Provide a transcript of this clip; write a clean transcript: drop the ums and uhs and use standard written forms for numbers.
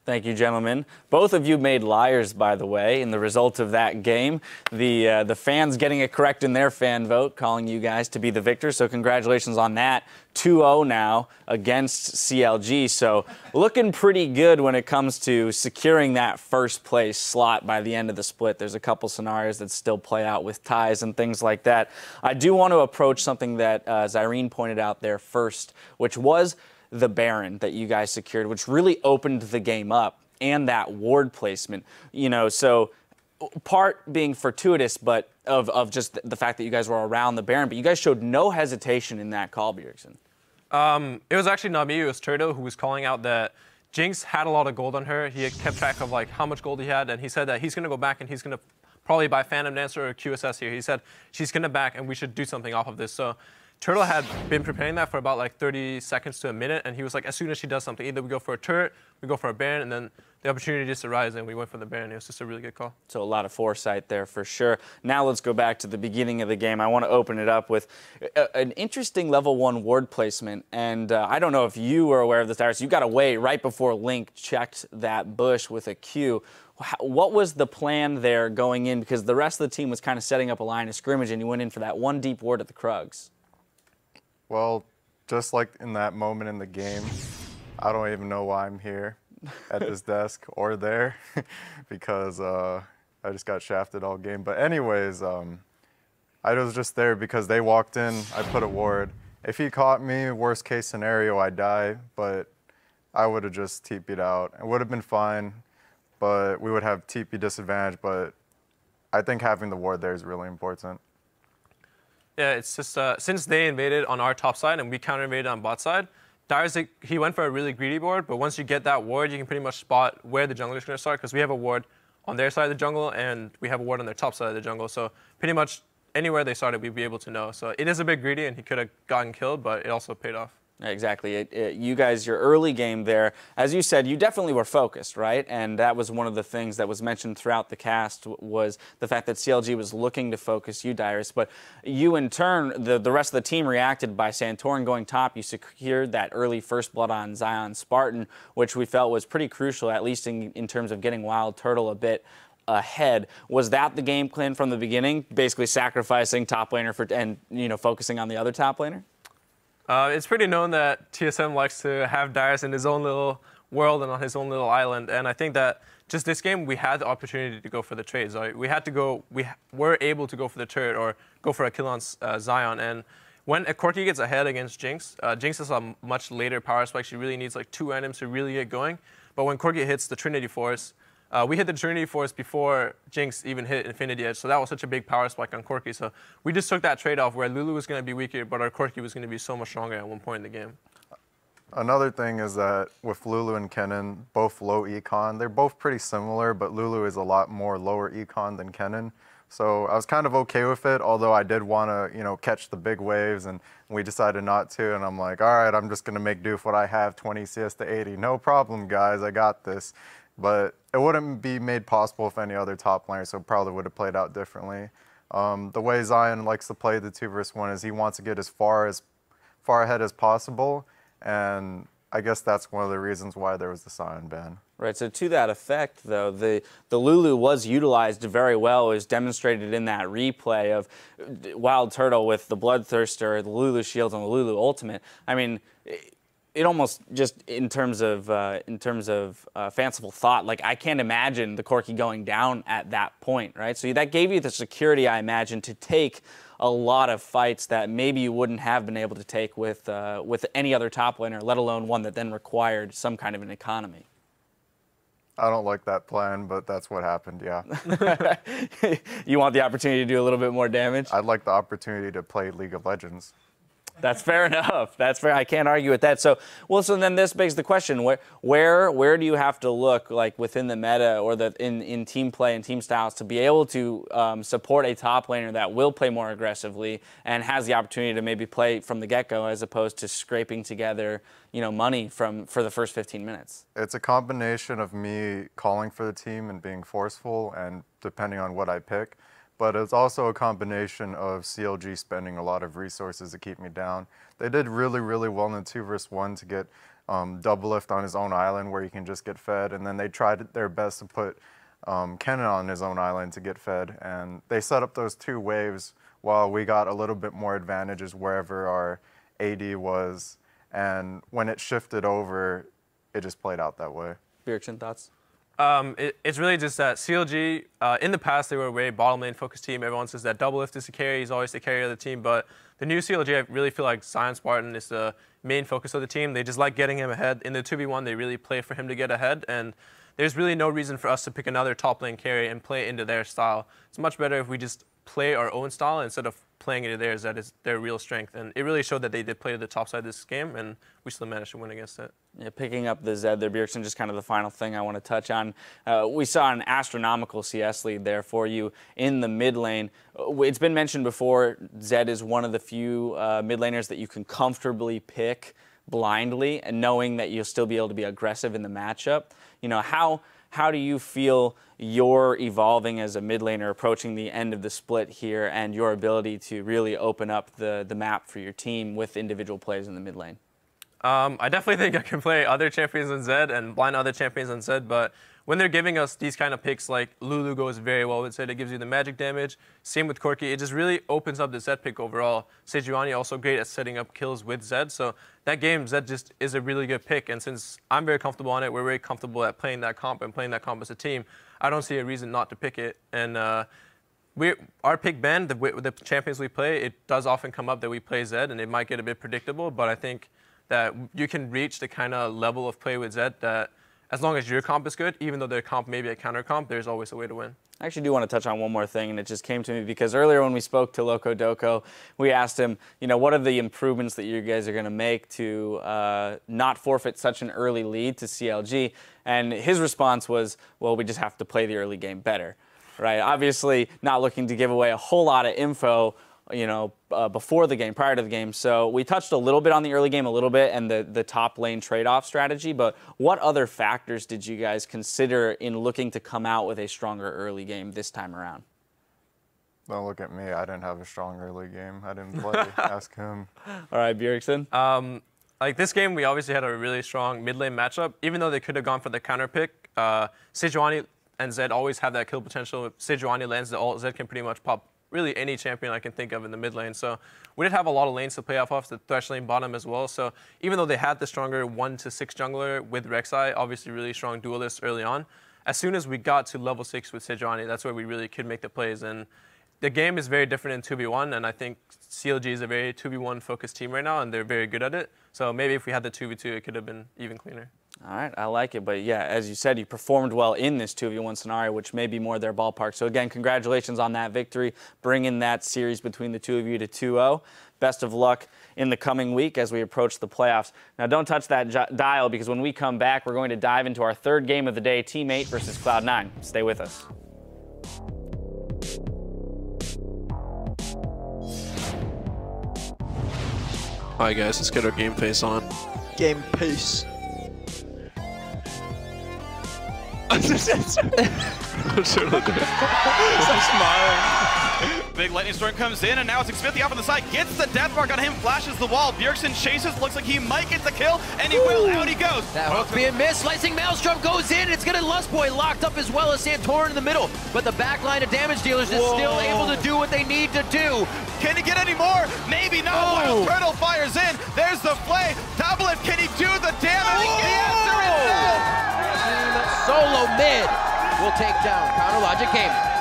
Thank you, gentlemen. Both of you made liars, by the way, in the result of that game. The fans getting it correct in their fan vote, calling you guys to be the victors. So congratulations on that. 2-0 now against CLG. So looking pretty good when it comes to securing that first place slot by the end of the split. There's a couple scenarios that still play out with ties and things like that. I do want to approach something that Zyrene pointed out there first, which was the Baron that you guys secured, which really opened the game up, and that ward placement. You know, so part being fortuitous, but of just the fact that you guys were around the Baron, but you guys showed no hesitation in that call, Bjergsen. It was actually not me, it was Turtle who was calling out that Jinx had a lot of gold on her. He had kept track of like how much gold he had, and he said that he's going to go back and he's going to probably buy Phantom Dancer or QSS here. He said she's going to back and we should do something off of this. So Turtle had been preparing that for about like 30 seconds to a minute, and he was like, as soon as she does something, either we go for a turret, we go for a Baron, and then the opportunity just arose, and we went for the Baron. It was just a really good call. So a lot of foresight there for sure. Now let's go back to the beginning of the game. I want to open it up with an interesting level 1 ward placement, and I don't know if you were aware of this, Darius. You got away right before Link checked that bush with a Q. What was the plan there going in? Because the rest of the team was kind of setting up a line of scrimmage, and you went in for that one deep ward at the Krugs. Well, just like in that moment in the game, I don't even know why I'm here at this desk or there because I just got shafted all game. But anyways, I was just there because they walked in, I put a ward. If he caught me, worst case scenario, I die, but I would have just TP'd out. It would have been fine, but we would have TP disadvantage, but I think having the ward there is really important. Yeah, it's just since they invaded on our top side and we counter-invaded on bot side, Darius, he went for a really greedy board, but once you get that ward, you can pretty much spot where the jungler is going to start, because we have a ward on their side of the jungle and we have a ward on their top side of the jungle. So pretty much anywhere they started, we'd be able to know. So it is a bit greedy and he could have gotten killed, but it also paid off. Exactly. You guys, your early game there, as you said, you definitely were focused, right? And that was one of the things that was mentioned throughout the cast, was the fact that CLG was looking to focus you, Darius. But you, in turn, the rest of the team reacted by Santorin going top. You secured that early first blood on Zion Spartan, which we felt was pretty crucial, at least in terms of getting Wild Turtle a bit ahead. Was that the game plan from the beginning, basically sacrificing top laner and focusing on the other top laner? It's pretty known that TSM likes to have Darius in his own little world and on his own little island, and I think that just this game we had the opportunity to go for the trades. Right? We had to go. We were able to go for the turret or go for a kill on Zion. And when a Corki gets ahead against Jinx, Jinx is a much later power spike. She really needs like 2 randoms to really get going. But when Corki hits the Trinity Force, we hit the Trinity Force before Jinx even hit Infinity Edge, so that was such a big power spike on Corki. So we just took that trade-off where Lulu was going to be weaker, but our Corki was going to be so much stronger at one point in the game. Another thing is that with Lulu and Kennen, both low econ, they're both pretty similar, but Lulu is a lot more lower econ than Kennen. So I was kind of okay with it, although I did want to, catch the big waves, and we decided not to. And I'm like, all right, I'm just going to make do with what I have, 20 CS to 80. No problem, guys, I got this. But it wouldn't be made possible with any other top laner, so it probably would have played out differently. The way Zion likes to play the 2v1 is he wants to get as far ahead as possible, and I guess that's one of the reasons why there was the Zion ban. Right, so to that effect, though, the Lulu was utilized very well. It was demonstrated in that replay of Wild Turtle with the Bloodthirster, the Lulu Shield, and the Lulu Ultimate. I mean, it almost just in terms of fanciful thought, like I can't imagine the Corki going down at that point, right? So that gave you the security, I imagine, to take a lot of fights that maybe you wouldn't have been able to take with any other top laner, let alone one that then required some kind of an economy. I don't like that plan, but that's what happened, yeah. You want the opportunity to do a little bit more damage? I'd like the opportunity to play League of Legends. That's fair enough. That's fair. I can't argue with that. So then this begs the question: where do you have to look, like within the meta or in team play and team styles, to be able to support a top laner that will play more aggressively and has the opportunity to maybe play from the get-go, as opposed to scraping together money for the first 15 minutes? It's a combination of me calling for the team and being forceful, and depending on what I pick. But it's also a combination of CLG spending a lot of resources to keep me down. They did really, really well in the 2v1 to get Doublelift on his own island where he can just get fed, and then they tried their best to put Kennen on his own island to get fed, and they set up those 2 waves while we got a little bit more advantages wherever our AD was, and when it shifted over, it just played out that way. Bjergsen, thoughts? It's really just that CLG, in the past, they were a very bottom lane focused team. Everyone says that Doublelift is the carry. He's always the carry of the team. But the new CLG, I really feel like Zion Spartan is the main focus of the team. They just like getting him ahead. In the 2v1, they really play for him to get ahead. And there's really no reason for us to pick another top lane carry and play into their style. It's much better if we just play our own style instead of playing into theirs. That is their real strength. And it really showed that they did play to the top side of this game, and we still managed to win against it. Yeah, picking up the Zed there, Bjergsen, just kind of the final thing I want to touch on. We saw an astronomical CS lead there for you in the mid lane. It's been mentioned before, Zed is one of the few mid laners that you can comfortably pick blindly and knowing that you'll still be able to be aggressive in the matchup. You know, how do you feel you're evolving as a mid laner approaching the end of the split here and your ability to really open up the map for your team with individual plays in the mid lane? I definitely think I can play other champions on Zed and blind other champions on Zed, but when they're giving us these kind of picks, like Lulu goes very well with Zed, it gives you the magic damage. Same with Corki, it just really opens up the Zed pick overall. Sejuani also great at setting up kills with Zed, so that game, Zed just is a really good pick, and since I'm very comfortable on it, we're very comfortable at playing that comp and playing that comp as a team, I don't see a reason not to pick it. And our pick band, the champions we play, it does often come up that we play Zed, and it might get a bit predictable, but I think that you can reach the kind of level of play with Zed that as long as your comp is good, even though their comp may be a counter comp, there's always a way to win. I actually do want to touch on one more thing, and it just came to me because earlier when we spoke to Loco Doco, we asked him, you know, what are the improvements that you guys are going to make to not forfeit such an early lead to CLG? And his response was, well, we just have to play the early game better, right? Obviously, not looking to give away a whole lot of info, you know, before the game, prior to the game. So we touched a little bit on the early game, a little bit, and the top lane trade-off strategy, but what other factors did you guys consider in looking to come out with a stronger early game this time around? Don't look at me. I didn't have a strong early game. I didn't play. Ask him. All right, Bjergsen. Like this game, we obviously had a really strong mid lane matchup. Even though they could have gone for the counter pick, Sejuani and Zed always have that kill potential. If Sejuani lands the ult, Zed can pretty much pop really any champion I can think of in the mid lane. So we did have a lot of lanes to play off the thresh lane bottom as well. So even though they had the stronger 1 to 6 jungler with Rek'Sai, obviously really strong duelists early on, as soon as we got to level 6 with Sejuani, that's where we really could make the plays. And the game is very different in 2v1, and I think CLG is a very 2v1 focused team right now, and they're very good at it. So maybe if we had the 2v2, it could have been even cleaner. All right, I like it. But yeah, as you said, you performed well in this 2v1 scenario, which may be more their ballpark. So again, congratulations on that victory, bringing that series between the two of you to 2-0. Best of luck in the coming week as we approach the playoffs. Now, don't touch that dial, because when we come back, we're going to dive into our third game of the day, Team 8 versus Cloud9. Stay with us. All right, guys, let's get our game face on. Game pace. Big lightning storm comes in, and now it's Xmithie off on the side, gets the death mark on him, flashes the wall. Bjergsen chases, looks like he might get the kill, and he will. Out he goes. That hook being missed. Slicing Maelstrom goes in. It's going to Lustboy locked up as well as Santorin in the middle. But the back line of damage dealers is still able to do what they need to do. Can he get any more? Maybe not. Wild Turtle fires in. There's the play. Doublelift, can he do the damage? The answer is no. Solo mid will take down Counter Logic Gaming.